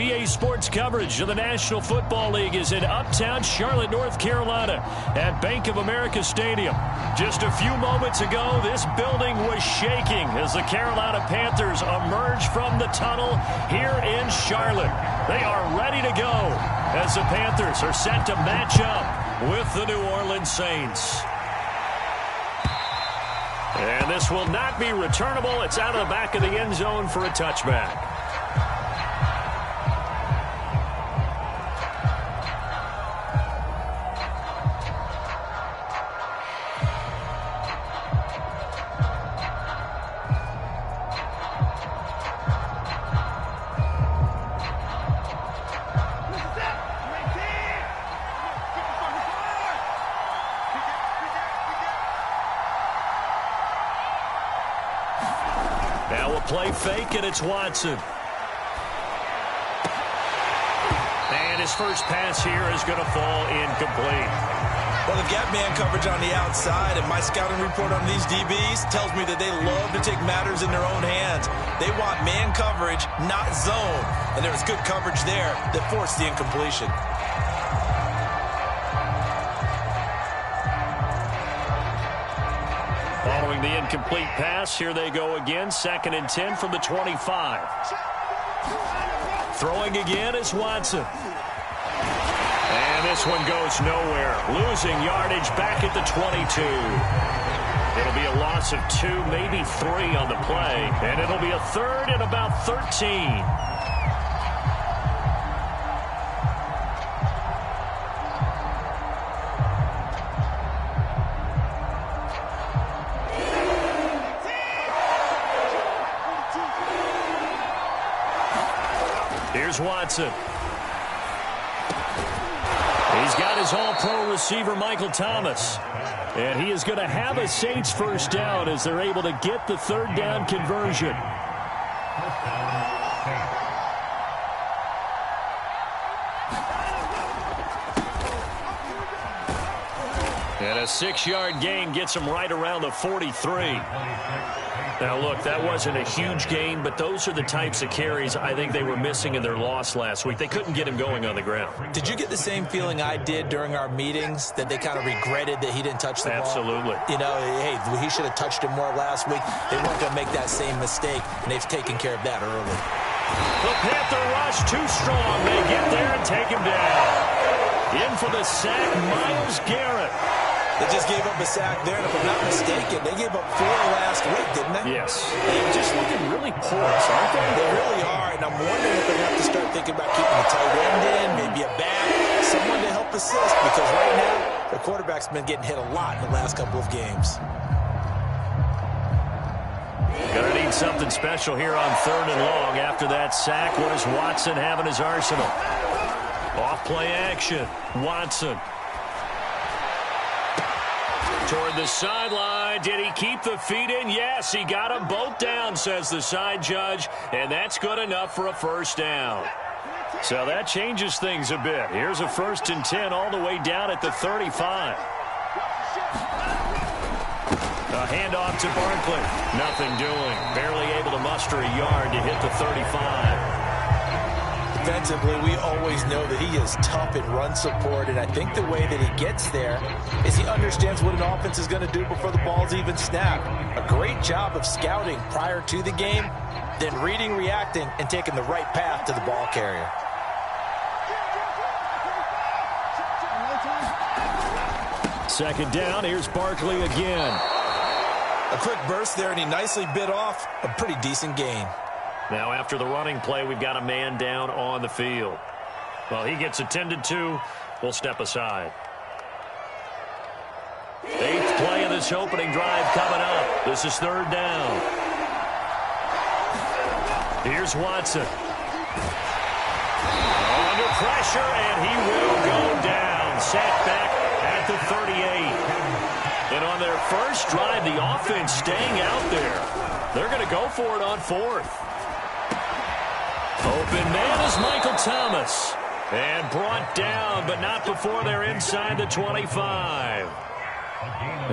EA Sports coverage of the National Football League is in uptown Charlotte, North Carolina at Bank of America Stadium. Just a few moments ago, this building was shaking as the Carolina Panthers emerged from the tunnel here in Charlotte. They are ready to go as the Panthers are set to match up with the New Orleans Saints. And this will not be returnable. It's out of the back of the end zone for a touchback. Now we'll play fake, and it's Watson. And his first pass here is going to fall incomplete. Well, they've got man coverage on the outside, and my scouting report on these DBs tells me that they love to take matters in their own hands. They want man coverage, not zone. And there was good coverage there that forced the incompletion. Following the incomplete pass, here they go again. 2nd and 10 from the 25. Throwing again is Watson. And this one goes nowhere. Losing yardage back at the 22. It'll be a loss of 2, maybe 3 on the play. And it'll be a 3rd and about 13. Here's Watson. He's got his all-pro receiver, Michael Thomas. And he is going to have a Saints first down as they're able to get the 3rd down conversion. And a 6-yard gain gets him right around the 43. Now, look, that wasn't a huge gain, but those are the types of carries I think they were missing in their loss last week. They couldn't get him going on the ground. Did you get the same feeling I did during our meetings, that they kind of regretted that he didn't touch the ball? Absolutely. You know, hey, he should have touched it more last week. They weren't going to make that same mistake, and they've taken care of that early. The Panther rush too strong. They get there and take him down. In for the sack, Myles Garrett. They just gave up a sack there, and if I'm not mistaken, they gave up 4 last week, didn't they? Yes. They're just looking really porous, aren't they? They really are, and I'm wondering if they're going to have to start thinking about keeping the tight end in, maybe a back, someone to help assist, because right now, the quarterback's been getting hit a lot in the last couple of games. Gonna need something special here on 3rd and long. After that sack, what does Watson have in his arsenal? Off-play action. Watson. Toward the sideline. Did he keep the feet in? Yes, he got them both down, says the side judge, and that's good enough for a first down. So that changes things a bit. Here's a 1st and 10 all the way down at the 35. A handoff to Barkley. Nothing doing. Barely able to muster a yard to hit the 35. Defensively, we always know that he is tough in run support, and I think the way that he gets there is he understands what an offense is going to do before the ball's even snapped. A great job of scouting prior to the game, then reading, reacting, and taking the right path to the ball carrier. Second down, here's Barkley again. A quick burst there, and he nicely bit off a pretty decent gain. Now, after the running play, we've got a man down on the field. Well, he gets attended to. We'll step aside. 8th play of this opening drive coming up. This is 3rd down. Here's Watson. Under pressure, and he will go down. Sacked back at the 38. And on their first drive, the offense staying out there. They're going to go for it on 4th. Open man is Michael Thomas. And brought down, but not before they're inside the 25.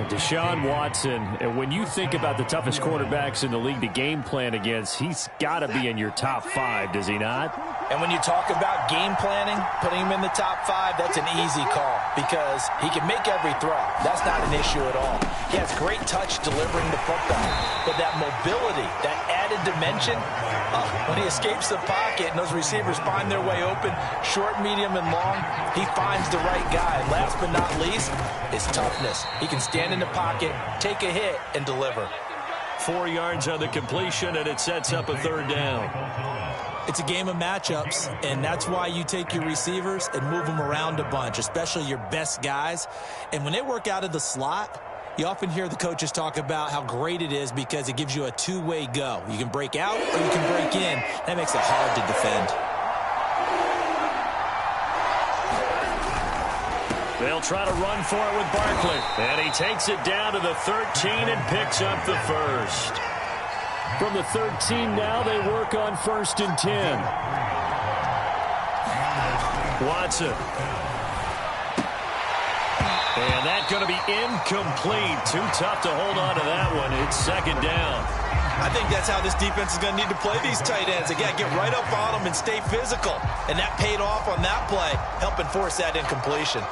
Deshaun Watson, and when you think about the toughest quarterbacks in the league to game plan against, he's got to be in your top 5, does he not? And when you talk about game planning, putting him in the top 5, that's an easy call because he can make every throw. That's not an issue at all. He has great touch delivering the football, but that mobility, that added dimension, when he escapes the pocket and those receivers find their way open, short, medium, and long, he finds the right guy. And last but not least, his toughness. He can stand in the pocket, take a hit, and deliver. 4 yards on the completion, and it sets up a 3rd down. It's a game of matchups, and that's why you take your receivers and move them around a bunch, especially your best guys. And when they work out of the slot, you often hear the coaches talk about how great it is because it gives you a two-way go. You can break out or you can break in. That makes it hard to defend. They'll try to run for it with Barkley. And he takes it down to the 13 and picks up the 1st. From the 13 now, they work on 1st and 10. Watson. And that's going to be incomplete. Too tough to hold on to that one. It's 2nd down. I think that's how this defense is going to need to play these tight ends. Again, get right up on them and stay physical. And that paid off on that play, helping force that incompletion.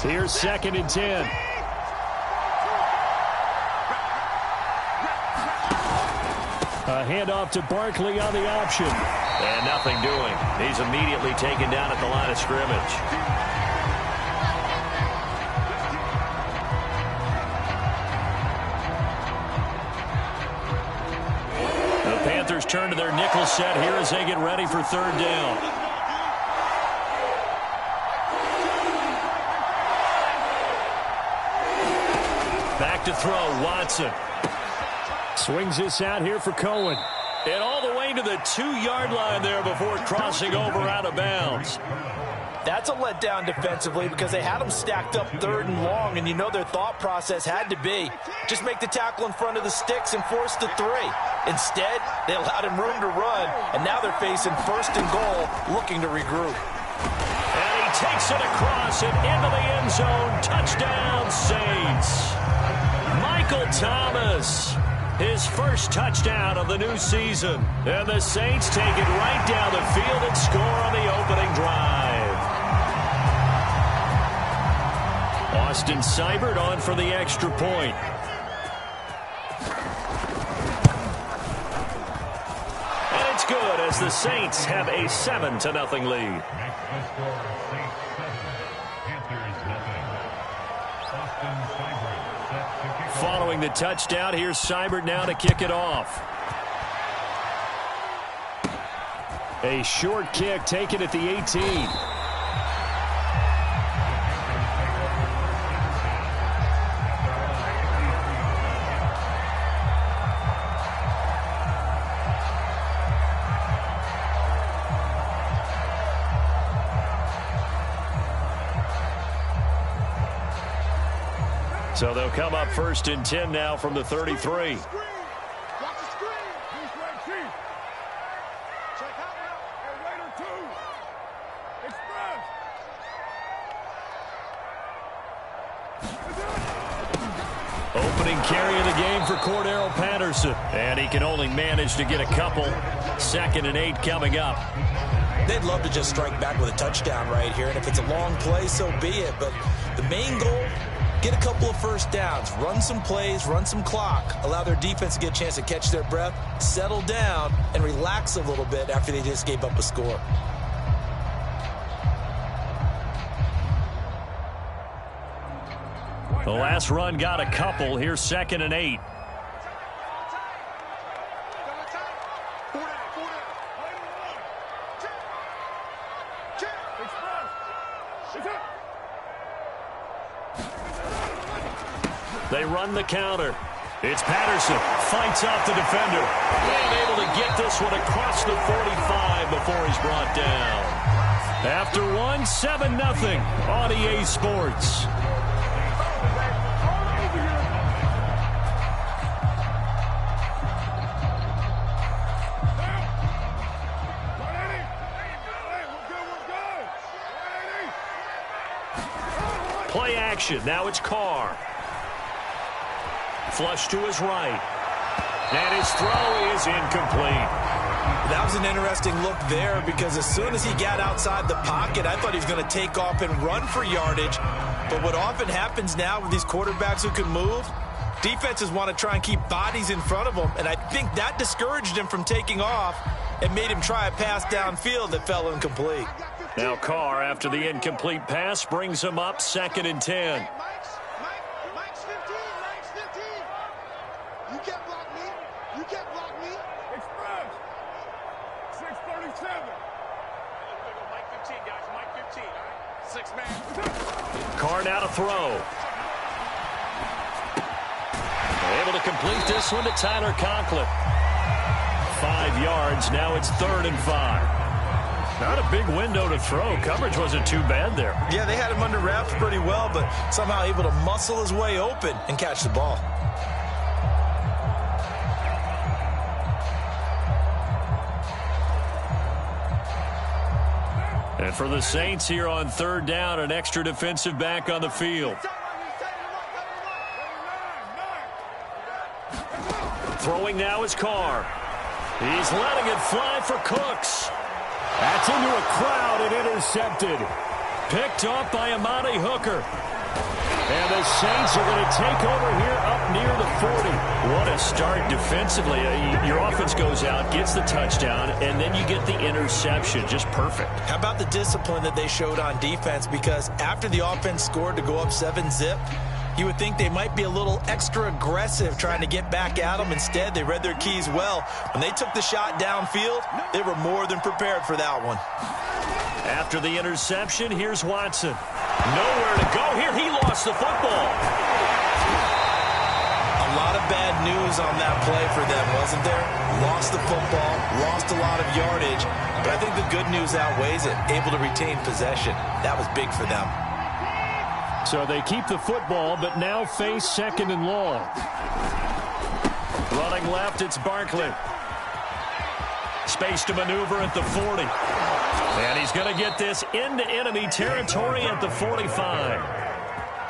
Here's 2nd and 10. A handoff to Barkley on the option. And nothing doing. He's immediately taken down at the line of scrimmage. The Panthers turn to their nickel set here as they get ready for 3rd down. Back to throw, Watson. Swings this out here for Cohen. And all the way to the 2-yard line there before crossing over out of bounds. That's a letdown defensively because they had them stacked up 3rd and long, and you know their thought process had to be just make the tackle in front of the sticks and force the 3. Instead, they allowed him room to run, and now they're facing 1st and goal, looking to regroup. And he takes it across and into the end zone. Touchdown, Saints. Michael Thomas, his first touchdown of the new season. And the Saints take it right down the field and score on the opening drive. Austin Seibert on for the extra point. And it's good as the Saints have a 7-0 lead. Following the touchdown, here's Seibert now to kick it off. A short kick taken at the 18. So they'll come up 1st and 10 now from the 33. Opening carry of the game for Cordero Patterson. And he can only manage to get a couple. 2nd and 8 coming up. They'd love to just strike back with a touchdown right here. And if it's a long play, so be it. But the main goal, get a couple of 1st downs, run some plays, run some clock, allow their defense to get a chance to catch their breath, settle down, and relax a little bit after they just gave up a score. The last run got a couple. Here's 2nd and 8. They run the counter. It's Patterson. Fights off the defender. And able to get this one across the 45 before he's brought down. After one, 7-0 on EA Sports. Play action. Now it's Carr. Flush to his right. And his throw is incomplete. That was an interesting look there because as soon as he got outside the pocket, I thought he was going to take off and run for yardage. But what often happens now with these quarterbacks who can move, defenses want to try and keep bodies in front of them, and I think that discouraged him from taking off and made him try a pass downfield that fell incomplete. Now Carr, after the incomplete pass, brings him up 2nd and 10. Mike's 15. You can't block me. You can't block me. Express. 637. Mike 15, guys. Mike 15, all right? 6 man. Carr now to throw. Able to complete this one to Tyler Conklin. 5 yards. Now it's 3rd and 5. Not a big window to throw. Coverage wasn't too bad there. Yeah, they had him under wraps pretty well, but somehow able to muscle his way open and catch the ball. And for the Saints here on 3rd down, an extra defensive back on the field. Throwing now is Carr. He's letting it fly for Cooks. That's into a crowd and intercepted. Picked off by Amani Hooker. And the Saints are going to take over here up near the 40. What a start defensively. Your offense goes out, gets the touchdown, and then you get the interception. Just perfect. How about the discipline that they showed on defense? Because after the offense scored to go up 7-zip, you would think they might be a little extra aggressive trying to get back at them. Instead, they read their keys well. When they took the shot downfield, they were more than prepared for that one. After the interception, here's Watson. Nowhere to go here. He lost the football. A lot of bad news on that play for them, wasn't there? Lost the football, lost a lot of yardage. But I think the good news outweighs it. Able to retain possession. That was big for them. So they keep the football, but now face 2nd and long. Running left, it's Barkley. Space to maneuver at the 40. And he's going to get this into enemy territory at the 45.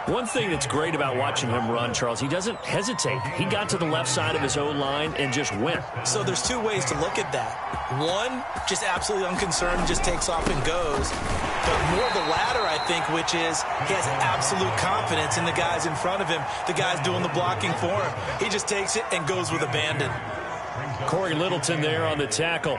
One thing that's great about watching him run, Charles, he doesn't hesitate. He got to the left side of his own line and just went. So there's 2 ways to look at that. One, just absolutely unconcerned, just takes off and goes. But more the latter, I think, which is he has absolute confidence in the guys in front of him, the guys doing the blocking for him. He just takes it and goes with abandon. Corey Littleton there on the tackle.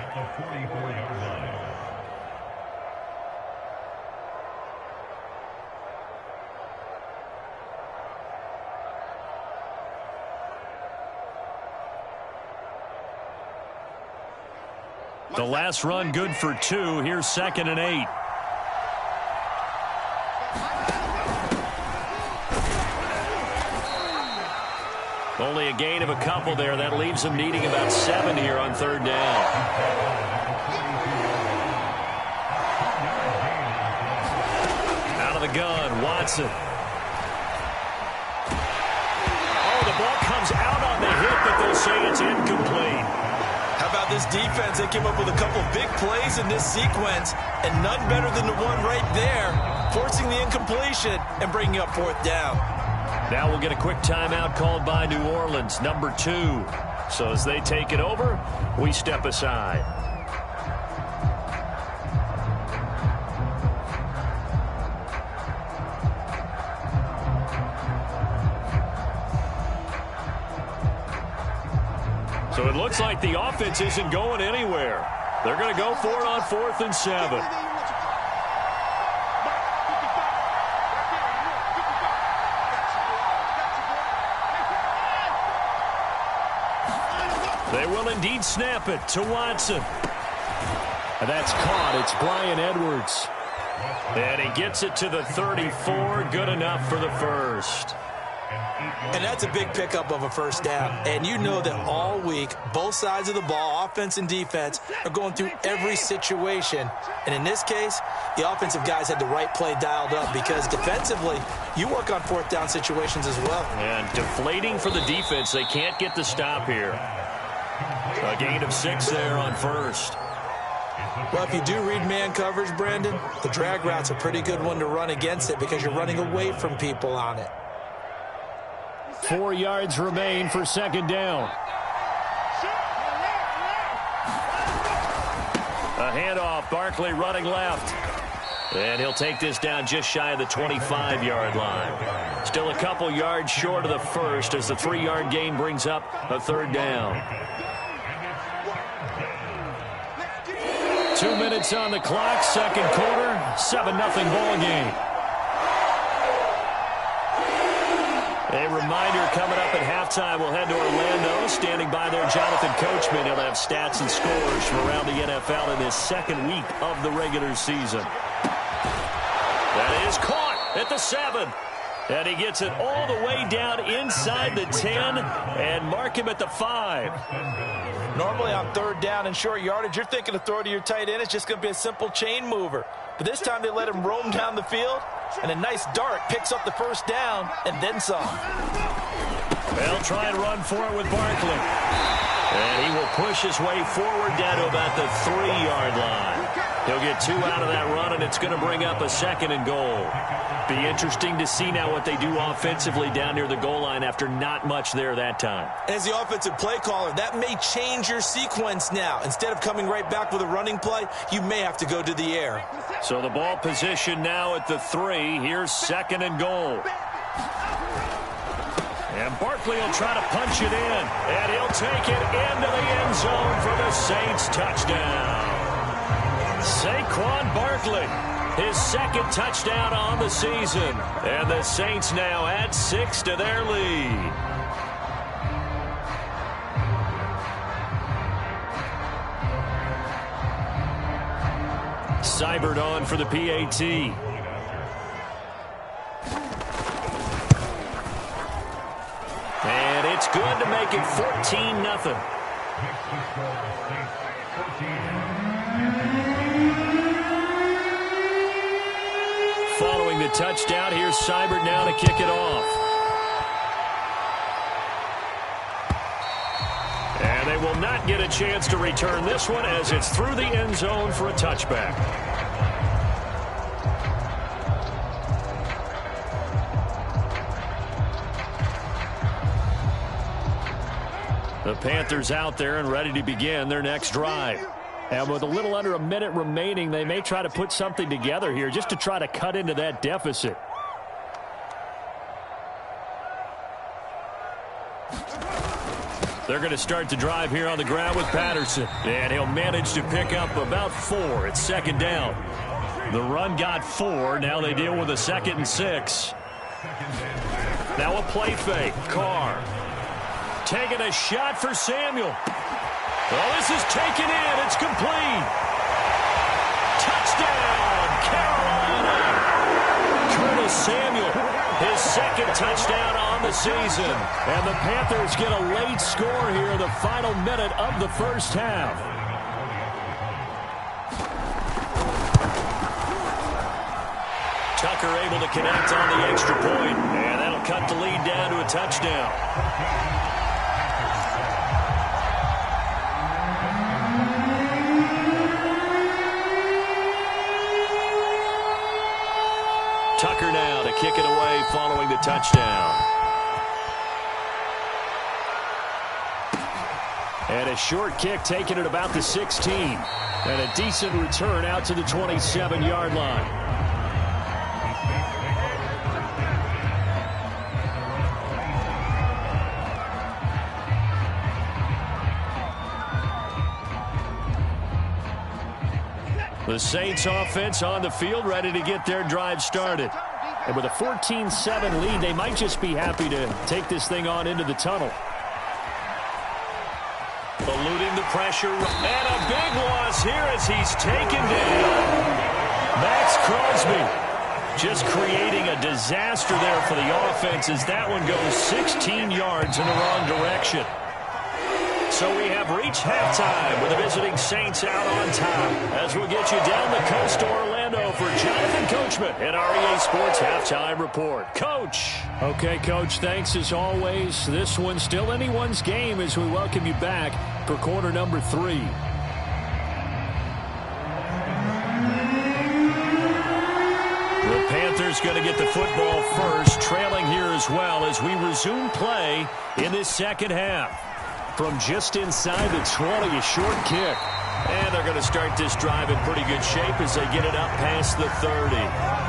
The last run good for 2. Here's 2nd and 8. Only a gain of a couple there. That leaves him needing about 7 here on 3rd down. Out of the gun, Watson. Oh, the ball comes out on the hit, but they'll say it's incomplete. How about this defense? They came up with a couple big plays in this sequence, and none better than the one right there, forcing the incompletion and bringing up 4th down. Now we'll get a quick timeout called by New Orleans, number 2. So as they take it over, we step aside. So it looks like the offense isn't going anywhere. They're going to go for it on 4th and 7. They will indeed snap it to Watson. And that's caught. It's Brian Edwards. And he gets it to the 34. Good enough for the first. And that's a big pickup of a 1st down. And you know that all week, both sides of the ball, offense and defense, are going through every situation. And in this case, the offensive guys had the right play dialed up because defensively, you work on 4th down situations as well. And deflating for the defense. They can't get the stop here. A gain of 6 there on 1st. Well, if you do read man coverage, Brandon, the drag route's a pretty good one to run against it because you're running away from people on it. 4 yards remain for second down. A handoff, Barkley running left. And he'll take this down just shy of the 25-yard line. Still a couple yards short of the first as the 3-yard gain brings up a third down. 2 minutes on the clock, second quarter, 7-0 ball game. A reminder coming up at halftime, we'll head to Orlando. Standing by there, Jonathan Coachman. He'll have stats and scores from around the NFL in this second week of the regular season. That is caught at the 7. And he gets it all the way down inside the 10 and mark him at the 5. Normally on third down and short yardage, you're thinking to throw to your tight end. It's just going to be a simple chain mover. But this time they let him roam down the field, and a nice dart picks up the first down and then some. They'll try and run for it with Barkley. And he will push his way forward down to about the 3-yard line. He'll get 2 out of that run, and it's going to bring up a second and goal. Be interesting to see now what they do offensively down near the goal line after not much there that time. As the offensive play caller, that may change your sequence now. Instead of coming right back with a running play, you may have to go to the air. So the ball position now at the 3. Here's second and goal. And Barkley will try to punch it in. And he'll take it into the end zone for the Saints touchdown. Saquon Barkley, his second touchdown on the season. And the Saints now add 6 to their lead. Seibert on for the PAT. And it's good to make it 14-0. Following the touchdown, here's Seibert now to kick it off. And they will not get a chance to return this one as it's through the end zone for a touchback. The Panthers out there and ready to begin their next drive. And with a little under a minute remaining, they may try to put something together here just to try to cut into that deficit. They're going to start the drive here on the ground with Patterson. And he'll manage to pick up about 4. It's second down. The run got 4. Now they deal with a 2nd and 6. Now a play fake. Carr taking a shot for Samuel. Well, this is taken in. It's complete. Touchdown, Carolina. Curtis Samuel, his second touchdown on the season. And the Panthers get a late score here in the final minute of the first half. Tucker able to connect on the extra point. And that'll cut the lead down to a touchdown. Tucker now to kick it away following the touchdown. And a short kick taken at about the 16. And a decent return out to the 27-yard line. The Saints offense on the field ready to get their drive started. And with a 14-7 lead, they might just be happy to take this thing on into the tunnel. Eluding the pressure. And a big loss here as he's taken down. Max Crosby just creating a disaster there for the offense as that one goes 16 yards in the wrong direction. So we have reached halftime with the visiting Saints out on top. As we'll get you down the coast to Orlando for Jonathan Coachman at REA Sports Halftime Report. Coach. Okay, Coach, thanks as always. This one's still anyone's game as we welcome you back for quarter number 3. Carolina's going to get the football first, trailing here as well as we resume play in this second half. From just inside the 20, a short kick. And they're going to start this drive in pretty good shape as they get it up past the 30.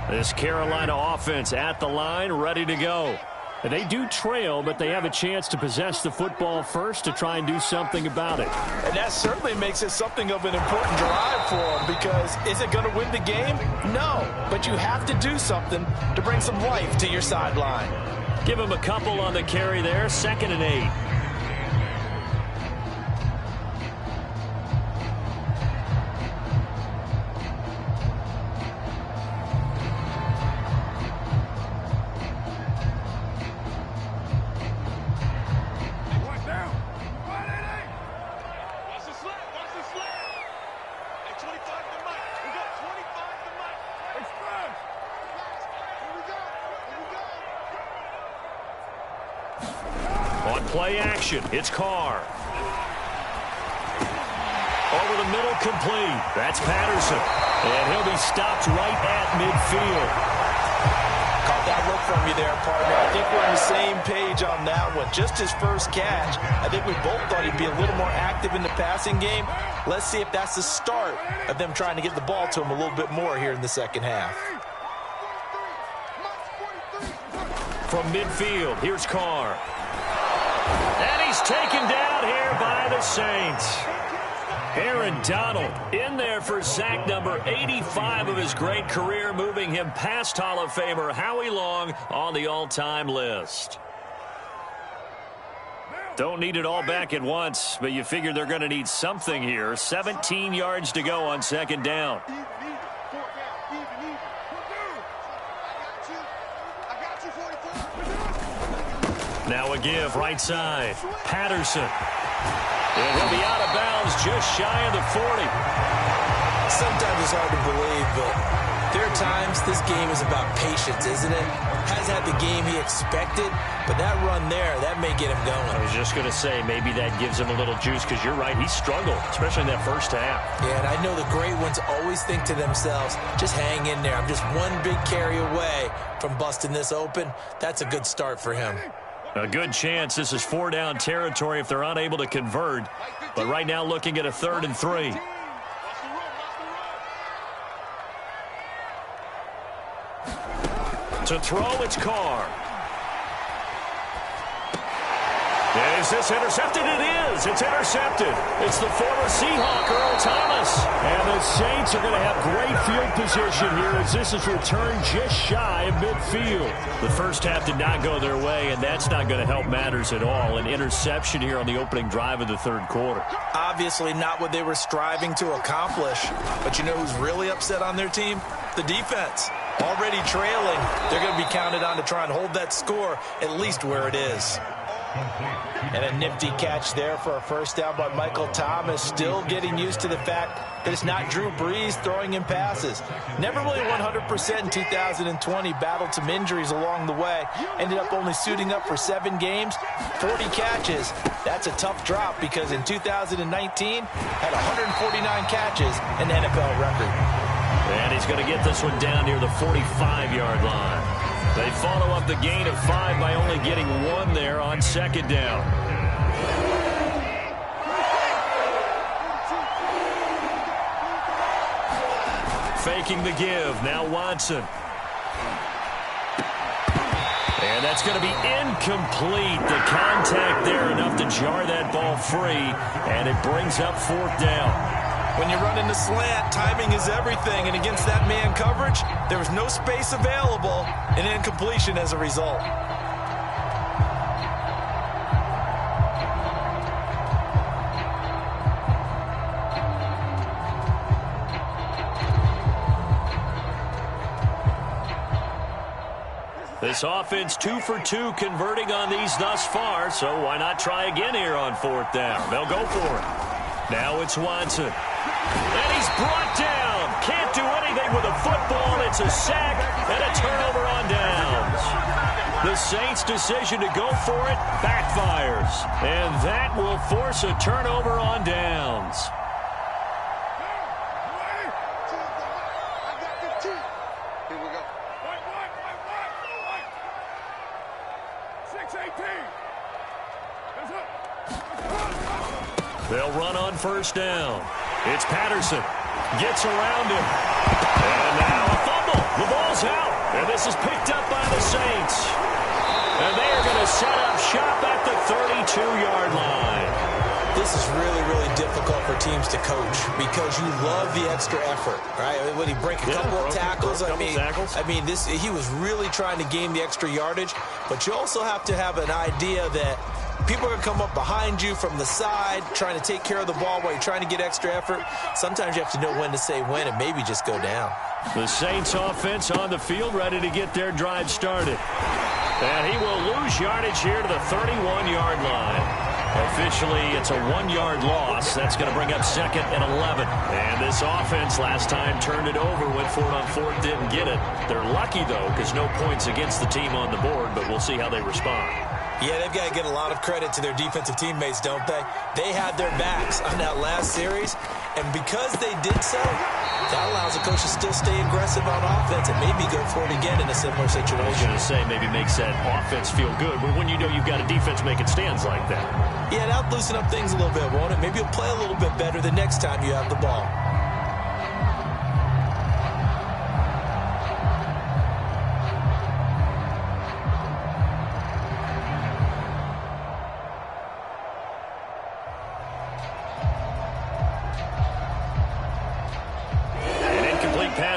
This Carolina offense at the line, ready to go. And they do trail, but they have a chance to possess the football first to try and do something about it. And that certainly makes it something of an important drive for them, because is it going to win the game? No, but you have to do something to bring some life to your sideline. Give him a couple on the carry there, 2nd and 8. Play action. It's Carr. Over the middle, complete. That's Patterson. And he'll be stopped right at midfield. Caught that look from you there, partner. I think we're on the same page on that one. Just his first catch. I think we both thought he'd be a little more active in the passing game. Let's see if that's the start of them trying to get the ball to him a little bit more here in the second half. From midfield, here's Carr. And he's taken down here by the Saints. Aaron Donald in there for sack number 85 of his great career, moving him past Hall of Famer Howie Long on the all-time list. Don't need it all back at once, but you figure they're going to need something here. 17 yards to go on 2nd down. Now a give, right side. Patterson. And he'll be out of bounds just shy of the 40. Sometimes it's hard to believe, but there are times this game is about patience, isn't it? Hasn't had the game he expected, but that run there, that may get him going. I was just going to say, maybe that gives him a little juice, because you're right, he struggled, especially in that first half. Yeah, and I know the great ones always think to themselves, just hang in there. I'm just one big carry away from busting this open. That's a good start for him. A good chance this is 4-down territory if they're unable to convert. But right now looking at a 3rd and 3. To throw, it's Carr. Is this intercepted? It is. It's intercepted. It's the former Seahawk, Earl Thomas. And the Saints are going to have great field position here as this is returned just shy of midfield. The first half did not go their way, and that's not going to help matters at all. An interception here on the opening drive of the 3rd quarter. Obviously not what they were striving to accomplish. But you know who's really upset on their team? The defense. Already trailing. They're going to be counted on to try and hold that score at least where it is. And a nifty catch there for a first down by Michael Thomas. Still getting used to the fact that it's not Drew Brees throwing him passes. Never really 100% in 2020. Battled some injuries along the way. Ended up only suiting up for 7 games, 40 catches. That's a tough drop because in 2019 had 149 catches, an NFL record. And he's going to get this one down near the 45-yard line. They follow up the gain of 5 by only getting 1 there on 2nd down. Faking the give. Now Watson. And that's going to be incomplete. The contact there enough to jar that ball free. And it brings up 4th down. When you're running the slant, timing is everything. And against that man coverage, there was no space available. An incompletion as a result. This offense 2 for 2 converting on these thus far, so why not try again here on 4th down? They'll go for it. Now it's Watson. And he's brought down. Can't do anything with a football. It's a sack and a turnover on downs. The Saints' decision to go for it backfires. And that will force a turnover on downs. They'll run on 1st down. It's Patterson. Gets around him. And now a fumble. The ball's out. And this is picked up by the Saints. And they are going to set up shop at the 32-yard line. This is really, really difficult for teams to coach because you love the extra effort, right? When he break a couple of tackles, he was really trying to gain the extra yardage. But you also have to have an idea that people are going to come up behind you from the side, trying to take care of the ball while you're trying to get extra effort. Sometimes you have to know when to say when and maybe just go down. The Saints offense on the field ready to get their drive started. And he will lose yardage here to the 31-yard line. Officially, it's a 1-yard loss. That's going to bring up 2nd and 11. And this offense last time turned it over, went for it on 4th, didn't get it. They're lucky, though, because no points against the team on the board, but we'll see how they respond. Yeah, they've got to get a lot of credit to their defensive teammates, don't they? They had their backs on that last series, and because they did so, that allows the coach to still stay aggressive on offense and maybe go for it again in a similar situation. I was going to say maybe makes that offense feel good, but when you know you've got a defense making stands like that. Yeah, that'll loosen up things a little bit, won't it? Maybe you'll play a little bit better the next time you have the ball.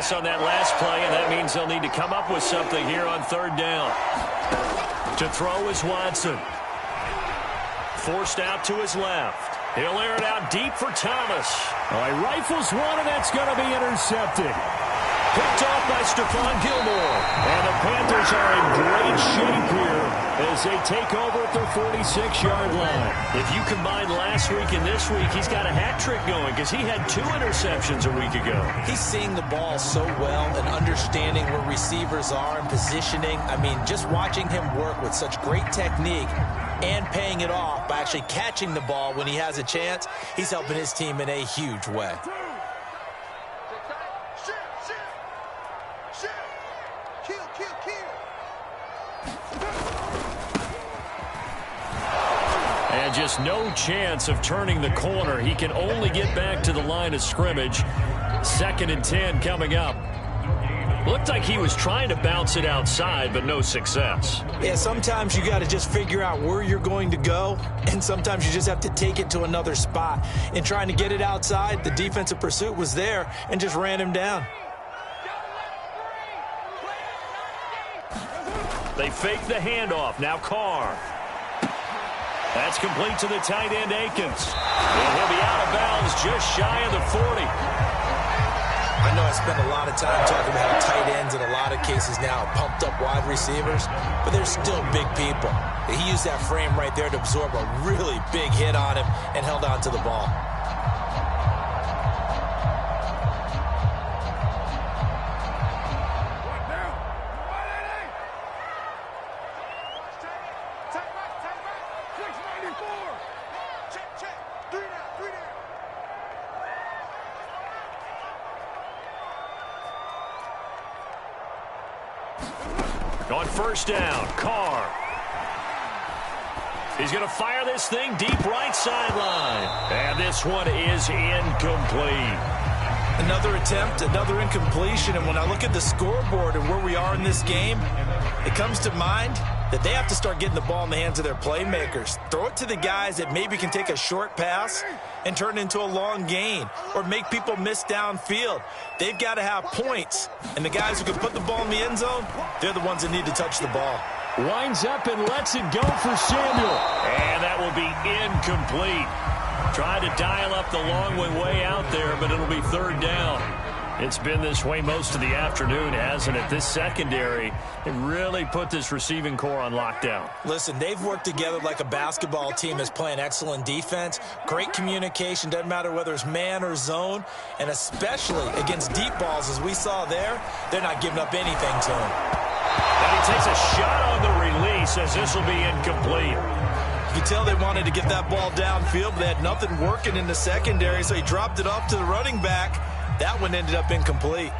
On that last play, and that means they'll need to come up with something here on 3rd down. To throw is Watson. Forced out to his left. He'll air it out deep for Thomas. All right, rifles one, and that's going to be intercepted. Picked off by Stephon Gilmore. And the Panthers are in great shape here as they take over at their 46-yard line. If you combine last week and this week, he's got a hat trick going because he had 2 interceptions a week ago. He's seeing the ball so well and understanding where receivers are and positioning. I mean, just watching him work with such great technique and paying it off by actually catching the ball when he has a chance, he's helping his team in a huge way. And just no chance of turning the corner. He can only get back to the line of scrimmage. 2nd and 10 coming up. Looked like he was trying to bounce it outside, but no success. Yeah, sometimes you got to just figure out where you're going to go, and sometimes you just have to take it to another spot. In trying to get it outside, the defensive pursuit was there and just ran him down. They fake the handoff. Now Carr. That's complete to the tight end, Akins. And he'll be out of bounds just shy of the 40. I know I spend a lot of time talking about how tight ends in a lot of cases now are pumped up wide receivers, but they're still big people. He used that frame right there to absorb a really big hit on him and held on to the ball. On 1st down, Carr. He's going to fire this thing deep right sideline. And this one is incomplete. Another attempt, another incompletion. And when I look at the scoreboard and where we are in this game, it comes to mind that they have to start getting the ball in the hands of their playmakers. Throw it to the guys that maybe can take a short pass and turn it into a long gain or make people miss downfield. They've got to have points. And the guys who can put the ball in the end zone, they're the ones that need to touch the ball. Winds up and lets it go for Samuel. And that will be incomplete. Tried to dial up the long way out there, but it'll be 3rd down. It's been this way most of the afternoon, hasn't it? This secondary, it really put this receiving core on lockdown. Listen, they've worked together like a basketball team that's playing excellent defense. Great communication, doesn't matter whether it's man or zone. And especially against deep balls, as we saw there, they're not giving up anything to him. And he takes a shot on the release as this will be incomplete. You can tell they wanted to get that ball downfield, but they had nothing working in the secondary, so he dropped it off to the running back. That one ended up incomplete.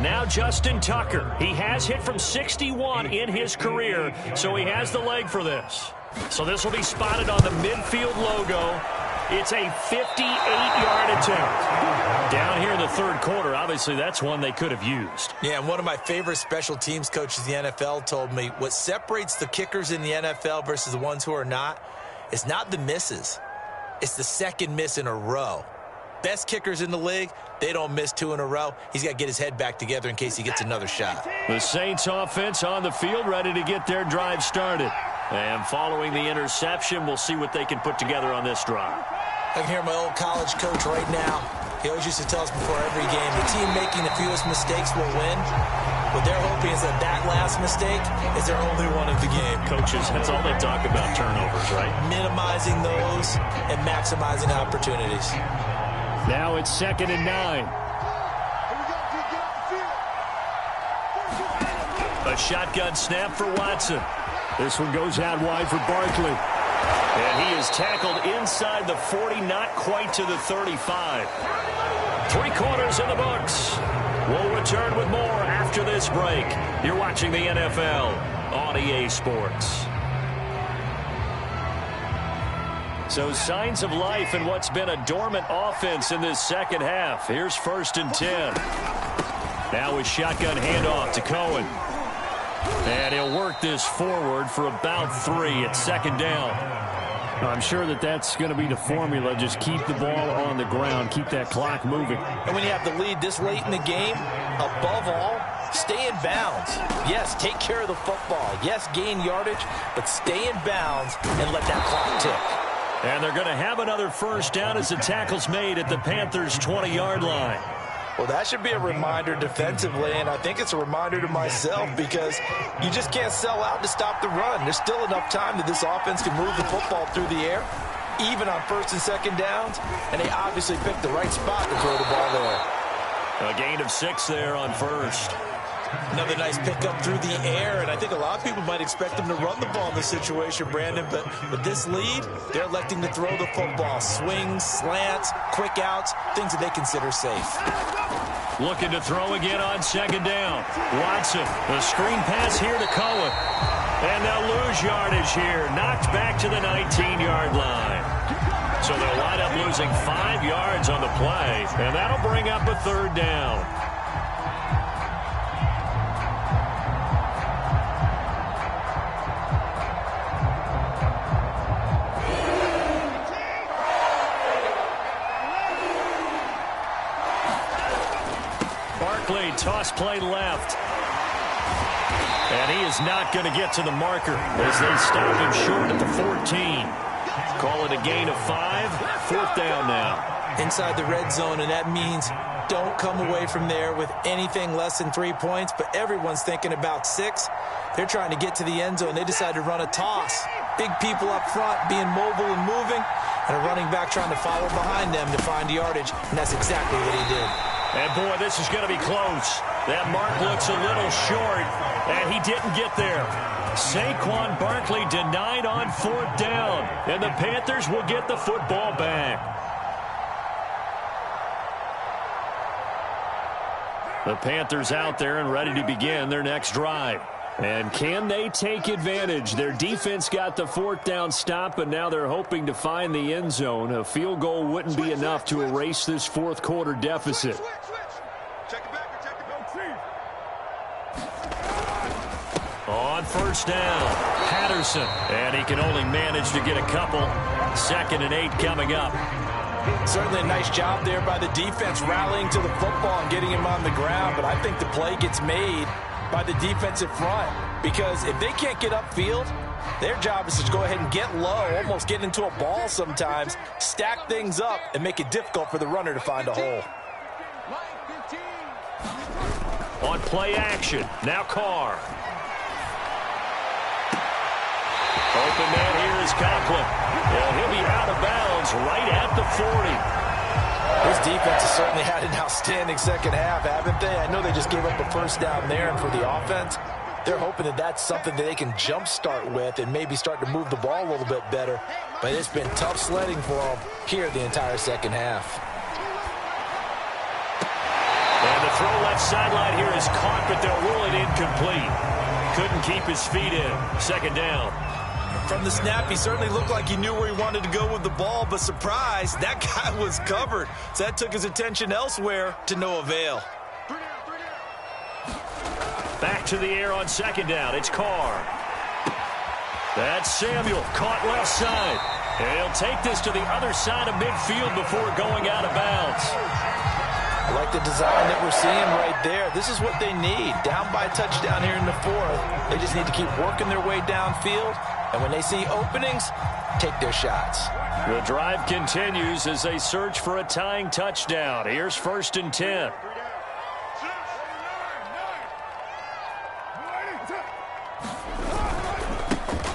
Now Justin Tucker. He has hit from 61 in his career, so he has the leg for this. So this will be spotted on the midfield logo. It's a 58-yard attempt. Down here in the third quarter, obviously that's one they could have used. Yeah, and one of my favorite special teams coaches in the NFL told me what separates the kickers in the NFL versus the ones who are not is not the misses. It's the second miss in a row. Best kickers in the league, they don't miss 2 in a row. He's got to get his head back together in case he gets another shot. The Saints offense on the field, ready to get their drive started. And following the interception, we'll see what they can put together on this drive. I can hear my old college coach right now. He always used to tell us before every game, the team making the fewest mistakes will win. What they're hoping is that that last mistake is their only one of the game. Coaches, that's all they talk about, turnovers, right? Minimizing those and maximizing opportunities. Now it's 2nd and 9. A shotgun snap for Watson. This one goes out wide for Barkley. And he is tackled inside the 40, not quite to the 35. 3 quarters in the books. We'll return with more after this break. You're watching the NFL on EA Sports. So signs of life in what's been a dormant offense in this second half. Here's 1st and 10. Now with shotgun handoff to Cohen. And he'll work this forward for about 3 at 2nd down. I'm sure that that's going to be the formula. Just keep the ball on the ground. Keep that clock moving. And when you have the lead this late in the game, above all, stay in bounds. Yes, take care of the football. Yes, gain yardage, but stay in bounds and let that clock tick. And they're going to have another 1st down as the tackle's made at the Panthers' 20-yard line. Well, that should be a reminder defensively, and I think it's a reminder to myself because you just can't sell out to stop the run. There's still enough time that this offense can move the football through the air, even on 1st and 2nd downs, and they obviously picked the right spot to throw the ball there. A gain of 6 there on 1st. Another nice pickup through the air, and I think a lot of people might expect them to run the ball in this situation, Brandon, but with this lead, they're electing to throw the football. Swings, slants, quick outs, things that they consider safe. Looking to throw again on 2nd down. Watson, the screen pass here to Cohen. And they'll lose yardage here, knocked back to the 19-yard line. So they'll wind up losing 5 yards on the play, and that'll bring up a 3rd down. Toss play left. And he is not going to get to the marker as they stop him short at the 14. Call it a gain of 5. 4th down now. Inside the red zone, and that means don't come away from there with anything less than 3 points, but everyone's thinking about 6. They're trying to get to the end zone. They decide to run a toss. Big people up front being mobile and moving, and a running back trying to follow behind them to find yardage, and that's exactly what he did. And, boy, this is going to be close. That mark looks a little short, and he didn't get there. Saquon Barkley denied on 4th down, and the Panthers will get the football back. The Panthers out there and ready to begin their next drive. And can they take advantage? Their defense got the 4th down stop, and now they're hoping to find the end zone. A field goal wouldn't be enough to erase this 4th quarter deficit. On 1st down, Patterson. And he can only manage to get a couple. 2nd and 8 coming up. Certainly a nice job there by the defense rallying to the football and getting him on the ground, but I think the play gets made by the defensive front, because if they can't get upfield, their job is to go ahead and get low, almost get into a ball sometimes, stack things up, and make it difficult for the runner to find a hole. on play action. Now Carr. Open man here is Conklin. And he'll be out of bounds right at the 40. This defense has certainly had an outstanding second half, haven't they? I know they just gave up a first down there, and for the offense, they're hoping that that's something that they can jumpstart with and maybe start to move the ball a little bit better. But it's been tough sledding for them here the entire second half. And the throw left sideline here is caught, but they'll rule it incomplete. Couldn't keep his feet in. Second down. From the snap, he certainly looked like he knew where he wanted to go with the ball, but surprise, that guy was covered. So that took his attention elsewhere to no avail. Back to the air on second down. It's Carr. That's Samuel, caught left side. And he'll take this to the other side of midfield before going out of bounds. I like the design that we're seeing right there. This is what they need. Down by a touchdown here in the fourth. They just need to keep working their way downfield. And when they see openings, take their shots. The drive continues as they search for a tying touchdown. Here's 1st and 10.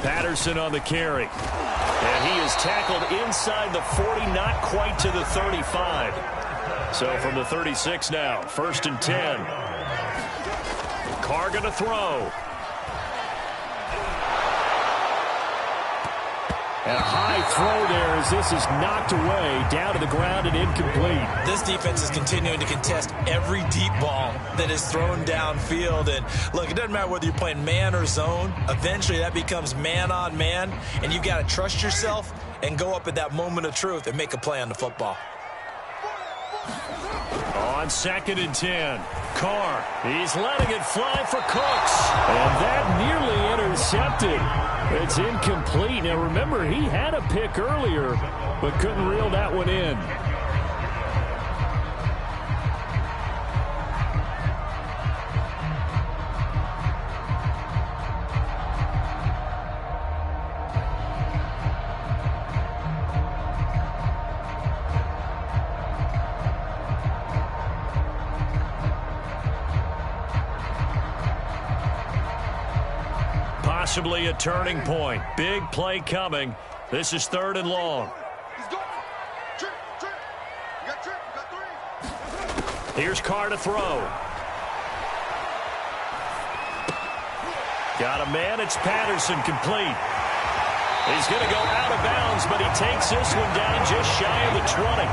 Patterson on the carry. And he is tackled inside the 40, not quite to the 35. So from the 36 now, 1st and 10. Carr going to throw. And a high throw there as this is knocked away, down to the ground and incomplete. This defense is continuing to contest every deep ball that is thrown downfield. And look, it doesn't matter whether you're playing man or zone. Eventually that becomes man on man, and you've got to trust yourself and go up at that moment of truth and make a play on the football. On 2nd and 10, Carr, he's letting it fly for Cooks. And that nearly intercepted. It's incomplete. Now remember, he had a pick earlier, but couldn't reel that one in. Possibly a turning point. Big play coming. This is 3rd and long. Here's Carr to throw. Got a man. It's Patterson, complete. He's going to go out of bounds, but he takes this one down just shy of the 20.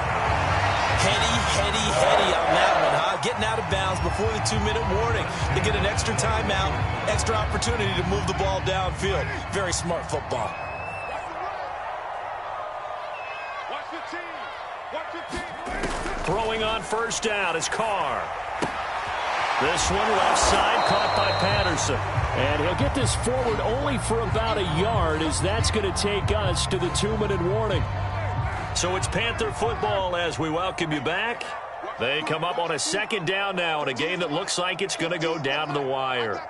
Heady on that one, huh? Getting out of bounds before the 2-minute warning to get an extra timeout, extra opportunity to move the ball downfield. Very smart football. Throwing on 1st down is Carr. This one left side, caught by Patterson. And he'll get this forward only for about a yard, as that's going to take us to the 2-minute warning. So it's Panther football as we welcome you back. They come up on a 2nd down now in a game that looks like it's going to go down to the wire.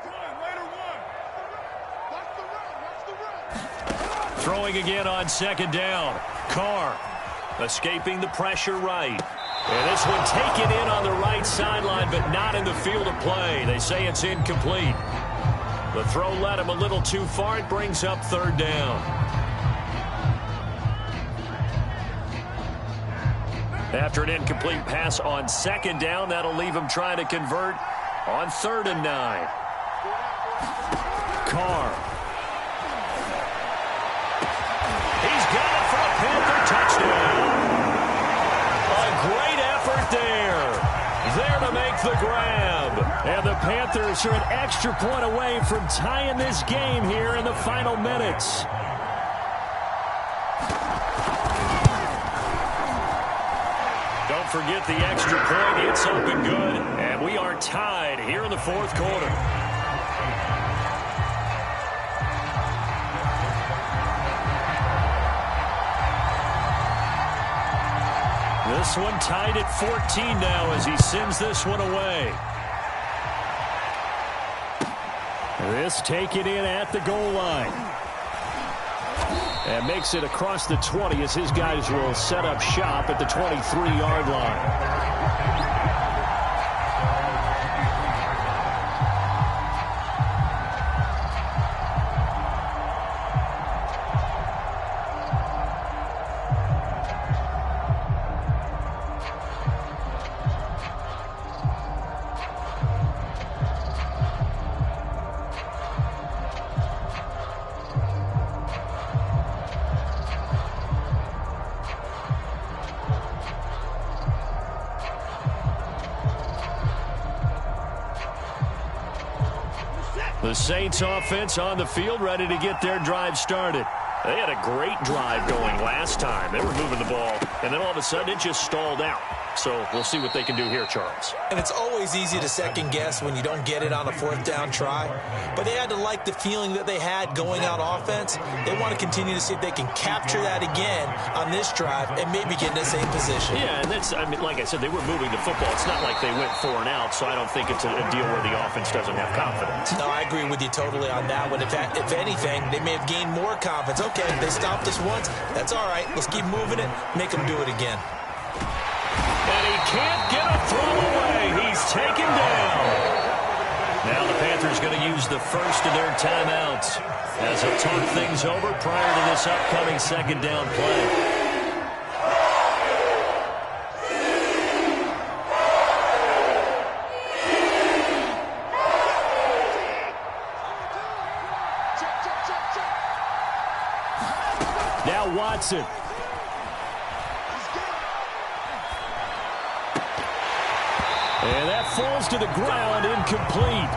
Throwing again on 2nd down. Carr escaping the pressure right. And this one taken in on the right sideline, but not in the field of play. They say it's incomplete. The throw led him a little too far. It brings up 3rd down. After an incomplete pass on 2nd down, that'll leave him trying to convert on 3rd and 9. Carr. He's got it for a Panther touchdown. A great effort there. There to make the grab. And the Panthers are an extra point away from tying this game here in the final minutes. Don't forget the extra point. It's up and good. And we are tied here in the 4th quarter. This one tied at 14 now as he sends this one away. This taken in at the goal line. And makes it across the 20 as his guys will set up shop at the 23-yard line. The Saints offense on the field, ready to get their drive started. They had a great drive going last time. They were moving the ball, and then all of a sudden it just stalled out. So we'll see what they can do here, Charles. And it's always easy to second guess when you don't get it on a fourth down try. But they had to like the feeling that they had going out offense. They want to continue to see if they can capture that again on this drive and maybe get in the same position. Yeah, and that's, I mean, like I said, they were moving the football. It's not like they went 4 and out, so I don't think it's a deal where the offense doesn't have confidence. No, I agree with you totally on that one. In fact, if anything, they may have gained more confidence. Okay, they stopped us once. That's all right. Let's keep moving it. Make them do it again. And he can't get a throw away. He's taken down. Now the Panthers going to use the first of their timeouts as they'll talk things over prior to this upcoming second down play. Now Watson. And that falls to the ground, incomplete.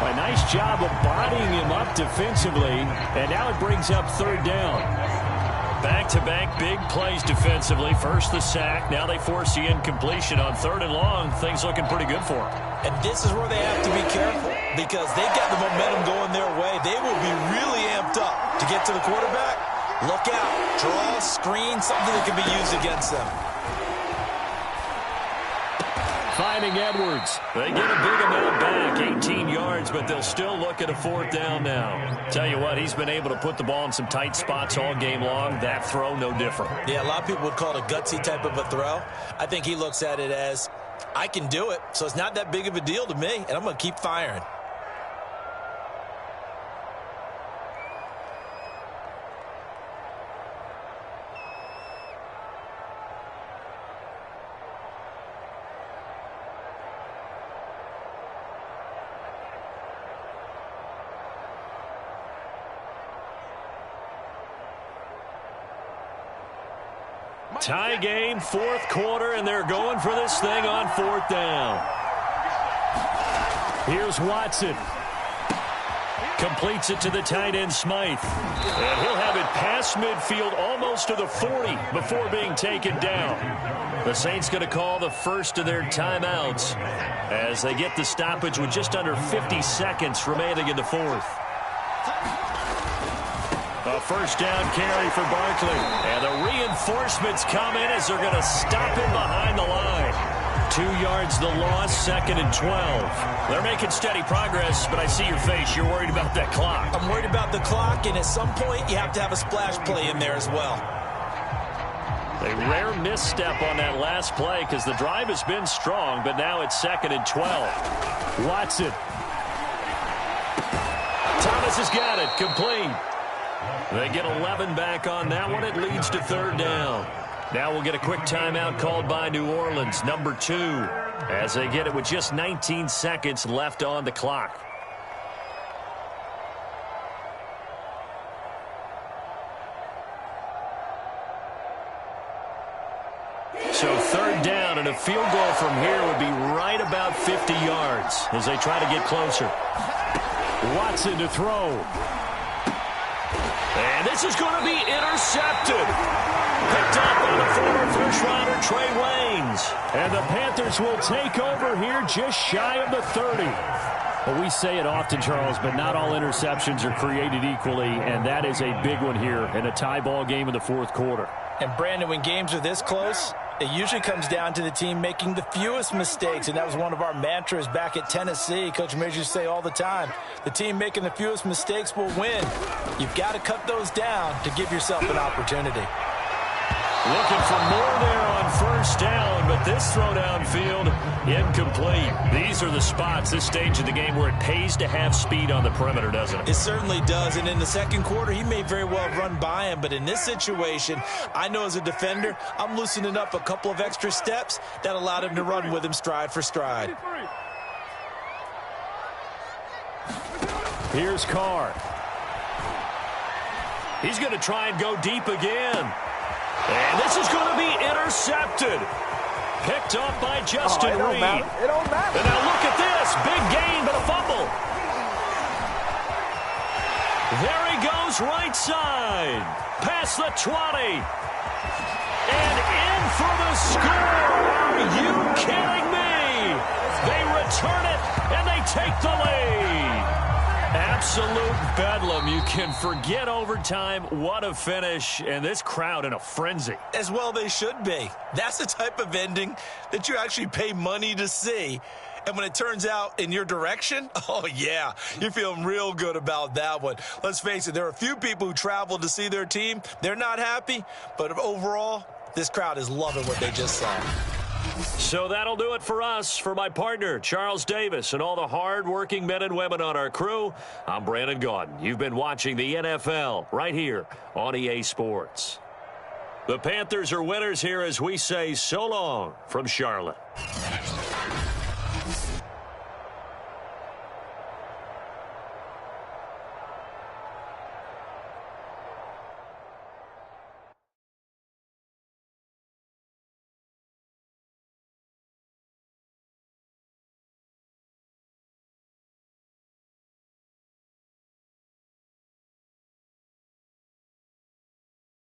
A nice job of bodying him up defensively, and now it brings up third down. Back-to-back big plays defensively. First the sack, now they force the incompletion on third and long. Things looking pretty good for them. And this is where they have to be careful because they've got the momentum going their way. They will be really amped up to get to the quarterback. Look out, draw, screen, something that can be used against them. Finding Edwards. They get a big amount back, 18 yards, but they'll still look at a fourth down now. Tell you what, he's been able to put the ball in some tight spots all game long. That throw, no different. Yeah, a lot of people would call it a gutsy type of a throw. I think he looks at it as, I can do it, so it's not that big of a deal to me, and I'm going to keep firing. Tie game, fourth quarter, and they're going for this thing on fourth down. Here's Watson. Completes it to the tight end, Smythe. And he'll have it past midfield almost to the 40 before being taken down. The Saints going to call the first of their timeouts as they get the stoppage with just under 50 seconds remaining in the fourth. A first down carry for Barkley. And the reinforcements come in as they're going to stop him behind the line. 2 yards the loss, second and 12. They're making steady progress, but I see your face. You're worried about that clock. I'm worried about the clock, and at some point you have to have a splash play in there as well. A rare misstep on that last play because the drive has been strong, but now it's second and 12. Watson. Thomas has got it. Complete. They get 11 back on that one. It leads to third down. Now we'll get a quick timeout called by New Orleans, number 2, as they get it with just 19 seconds left on the clock. So third down, and a field goal from here would be right about 50 yards as they try to get closer. Watson to throw. And this is going to be intercepted. Picked up on the former first-rounder Trey Waynes. And the Panthers will take over here just shy of the 30. Well, we say it often, Charles, but not all interceptions are created equally, and that is a big one here in a tie ball game in the fourth quarter. And, Brandon, when games are this close, it usually comes down to the team making the fewest mistakes, and that was one of our mantras back at Tennessee. Coach Major used to say all the time, the team making the fewest mistakes will win. You've got to cut those down to give yourself an opportunity. Looking for more there on first down, but this throw downfield, incomplete. These are the spots, this stage of the game, where it pays to have speed on the perimeter, doesn't it? It certainly does, and in the second quarter, he may very well run by him, but in this situation, I know as a defender, I'm loosening up a couple of extra steps that allowed him to run with him stride for stride. Here's Carr. He's going to try and go deep again. And this is going to be intercepted. Picked up by Justin Reed. It don't matter. And now look at this. Big gain, but a fumble. There he goes, right side. Past the 20. And in for the score. Are you kidding me? They return it, and they take the lead. Absolute bedlam. You can forget overtime. What a finish. And this crowd in a frenzy. As well they should be. That's the type of ending that you actually pay money to see. And when it turns out in your direction, oh, yeah, you're feeling real good about that one. Let's face it, there are a few people who traveled to see their team. They're not happy, but overall, this crowd is loving what they just saw. So that'll do it for us. For my partner, Charles Davis, and all the hard-working men and women on our crew, I'm Brandon Gaudin. You've been watching the NFL right here on EA Sports. The Panthers are winners here as we say so long from Charlotte.